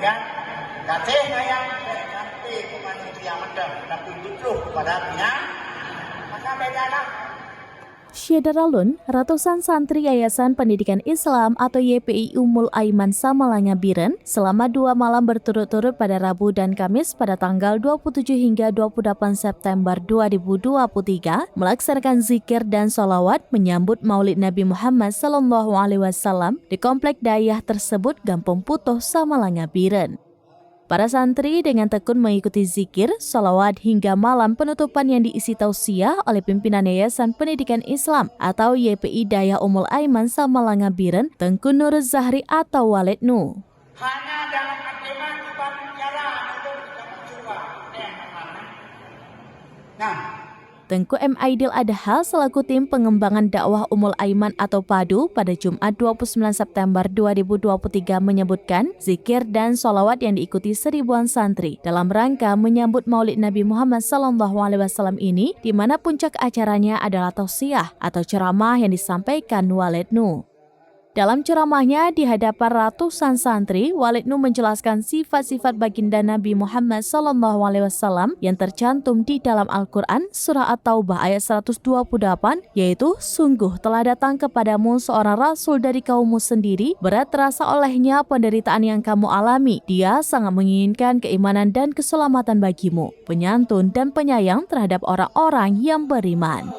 Dan kasih sayang nanti ke manusia medang tapi dituduh padanya maka bedalah. Syedaralun, ratusan santri Yayasan Pendidikan Islam atau YPI Ummul Aiman Samalanga Biren selama 2 malam berturut-turut pada Rabu dan Kamis pada tanggal 27 hingga 28 September 2023 melaksanakan zikir dan sholawat menyambut Maulid Nabi Muhammad SAW di Komplek Dayah tersebut Gampong Putoh, Samalanga Biren. Para santri dengan tekun mengikuti zikir, sholawat hingga malam penutupan yang diisi tausiah oleh pimpinan Yayasan Pendidikan Islam atau YPI Dayah Ummul Aiman Samalanga Biren, Tengku Nur Zahri atau Walid Nu. Hanya dalam agama kita bicara untuk kita mencoba. Nah, Tengku M. Aidil Adha selaku tim pengembangan dakwah Ummul Aiman atau PADU pada Jumat 29 September 2023 menyebutkan zikir dan sholawat yang diikuti seribuan santri dalam rangka menyambut Maulid Nabi Muhammad SAW ini, di mana puncak acaranya adalah tausiah atau ceramah yang disampaikan Walid Nu. Dalam ceramahnya di hadapan ratusan santri, Walid Nu menjelaskan sifat-sifat baginda Nabi Muhammad SAW yang tercantum di dalam Al-Quran surah At-Taubah ayat 128, yaitu sungguh telah datang kepadamu seorang rasul dari kaummu sendiri, berat terasa olehnya penderitaan yang kamu alami. Dia sangat menginginkan keimanan dan keselamatan bagimu, penyantun dan penyayang terhadap orang-orang yang beriman.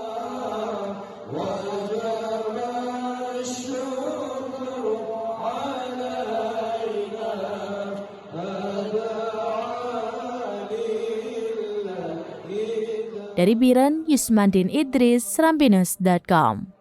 Dari Biren, Yusmandin Idris, Serambinus.com.